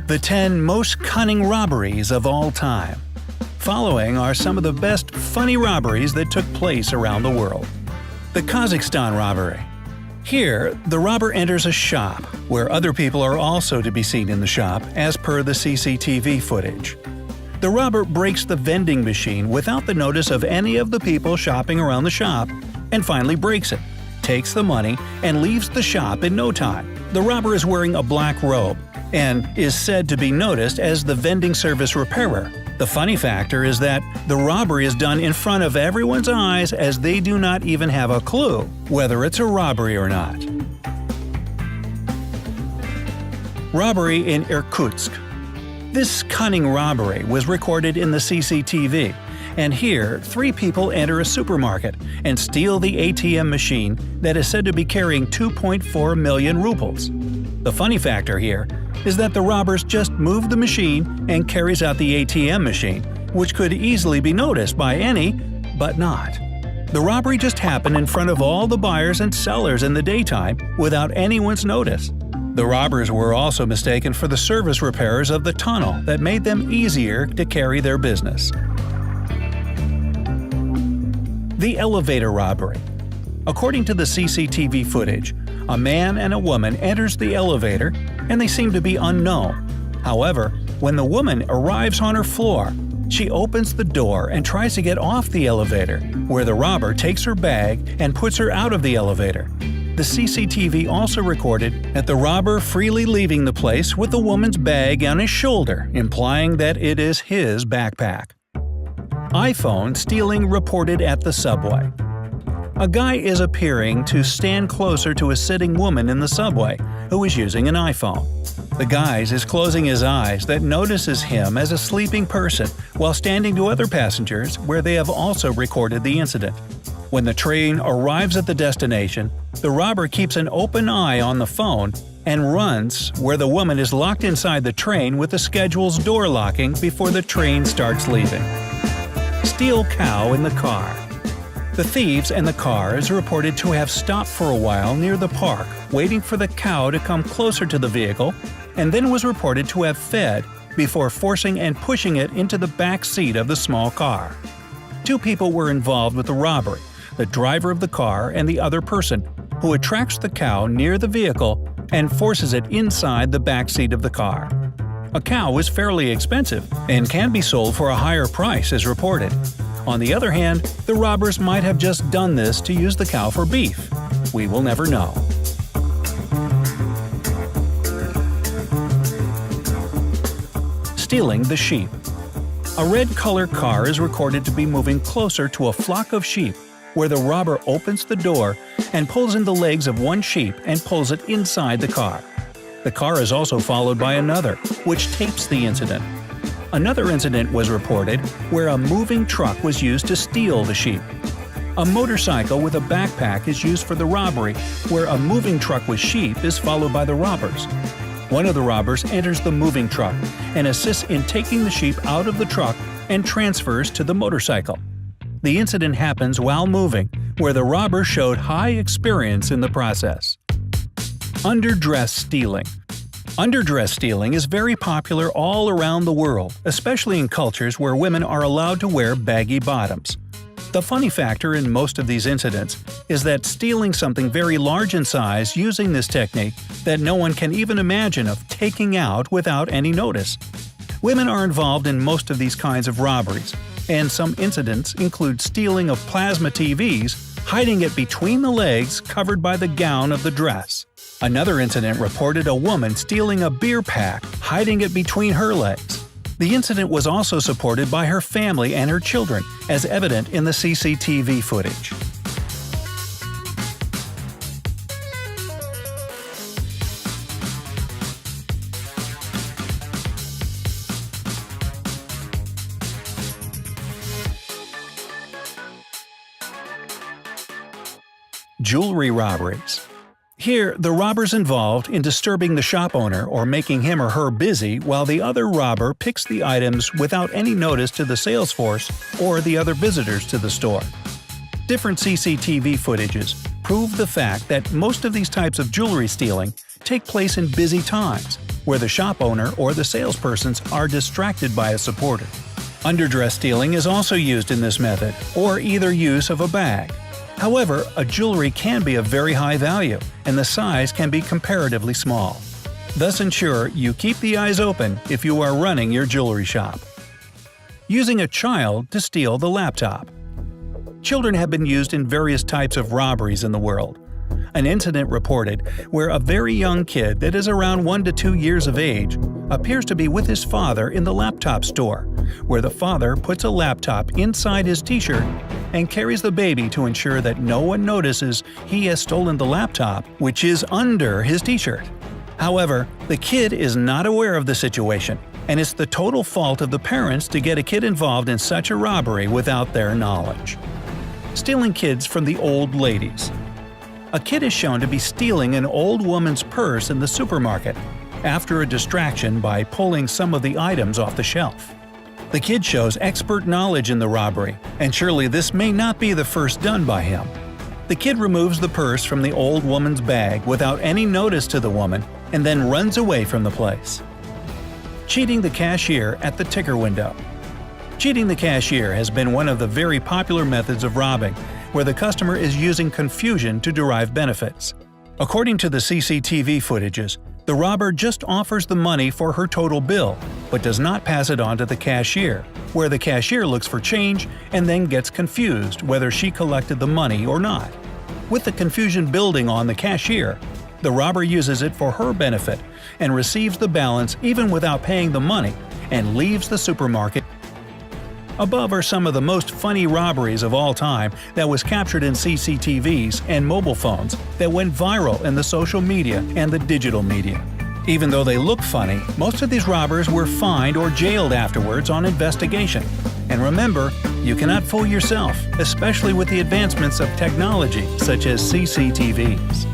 The 10 most cunning robberies of all time. Following are some of the best funny robberies that took place around the world. The Kazakhstan Robbery. Here, the robber enters a shop, where other people are also to be seen in the shop as per the CCTV footage. The robber breaks the vending machine without the notice of any of the people shopping around the shop, and finally breaks it, takes the money, and leaves the shop in no time. The robber is wearing a black robe, and is said to be noticed as the vending service repairer. The funny factor is that the robbery is done in front of everyone's eyes, as they do not even have a clue whether it's a robbery or not. Robbery in Irkutsk. This cunning robbery was recorded in the CCTV, and here 3 people enter a supermarket and steal the ATM machine that is said to be carrying 2.4 million rubles. The funny factor here is that the robbers just move the machine and carries out the ATM machine, which could easily be noticed by any, but not. The robbery just happened in front of all the buyers and sellers in the daytime without anyone's notice. The robbers were also mistaken for the service repairers of the tunnel that made them easier to carry their business. The Elevator Robbery. According to the CCTV footage, a man and a woman enters the elevator and they seem to be unknown. However, when the woman arrives on her floor, she opens the door and tries to get off the elevator, where the robber takes her bag and puts her out of the elevator. The CCTV also recorded that the robber freely leaving the place with the woman's bag on his shoulder, implying that it is his backpack. iPhone stealing reported at the subway. A guy is appearing to stand closer to a sitting woman in the subway who is using an iPhone. The guy is closing his eyes that notices him as a sleeping person while standing to other passengers, where they have also recorded the incident. When the train arrives at the destination, the robber keeps an open eye on the phone and runs where the woman is locked inside the train with the schedule's door locking before the train starts leaving. Steal cow in the car. The thieves and the car is reported to have stopped for a while near the park, waiting for the cow to come closer to the vehicle, and then was reported to have fed before forcing and pushing it into the back seat of the small car. 2 people were involved with the robbery, the driver of the car and the other person, who attracts the cow near the vehicle and forces it inside the back seat of the car. A cow is fairly expensive and can be sold for a higher price, as reported. On the other hand, the robbers might have just done this to use the cow for beef. We will never know. Stealing the sheep. A red-color car is recorded to be moving closer to a flock of sheep, where the robber opens the door and pulls in the legs of one sheep and pulls it inside the car. The car is also followed by another, which tapes the incident. Another incident was reported where a moving truck was used to steal the sheep. A motorcycle with a backpack is used for the robbery, where a moving truck with sheep is followed by the robbers. One of the robbers enters the moving truck and assists in taking the sheep out of the truck and transfers to the motorcycle. The incident happens while moving, where the robber showed high experience in the process. Underdress stealing. Underdress stealing is very popular all around the world, especially in cultures where women are allowed to wear baggy bottoms. The funny factor in most of these incidents is that stealing something very large in size using this technique that no one can even imagine of taking out without any notice. Women are involved in most of these kinds of robberies, and some incidents include stealing of plasma TVs, hiding it between the legs covered by the gown of the dress. Another incident reported a woman stealing a beer pack, hiding it between her legs. The incident was also supported by her family and her children, as evident in the CCTV footage. Jewelry robberies. Here, the robber's involved in disturbing the shop owner or making him or her busy while the other robber picks the items without any notice to the sales force or the other visitors to the store. Different CCTV footages prove the fact that most of these types of jewelry stealing take place in busy times, where the shop owner or the salespersons are distracted by a supporter. Underdress stealing is also used in this method, or either use of a bag. However, a jewelry can be of very high value, and the size can be comparatively small. Thus ensure you keep the eyes open if you are running your jewelry shop. Using a child to steal the laptop. Children have been used in various types of robberies in the world. An incident reported where a very young kid that is around 1 to 2 years of age appears to be with his father in the laptop store, where the father puts a laptop inside his t-shirt and carries the baby to ensure that no one notices he has stolen the laptop, which is under his t-shirt. However, the kid is not aware of the situation, and it's the total fault of the parents to get a kid involved in such a robbery without their knowledge. Stealing kids from the old ladies. A kid is shown to be stealing an old woman's purse in the supermarket after a distraction by pulling some of the items off the shelf. The kid shows expert knowledge in the robbery, and surely this may not be the first done by him. The kid removes the purse from the old woman's bag without any notice to the woman and then runs away from the place. Cheating the cashier at the ticker window. Cheating the cashier has been one of the very popular methods of robbing, where the customer is using confusion to derive benefits. According to the CCTV footages, the robber just offers the money for her total bill, but does not pass it on to the cashier, where the cashier looks for change and then gets confused whether she collected the money or not. With the confusion building on the cashier, the robber uses it for her benefit and receives the balance even without paying the money and leaves the supermarket. Above are some of the most funny robberies of all time that was captured in CCTVs and mobile phones that went viral in the social media and the digital media. Even though they look funny, most of these robbers were fined or jailed afterwards on investigation. And remember, you cannot fool yourself, especially with the advancements of technology such as CCTVs.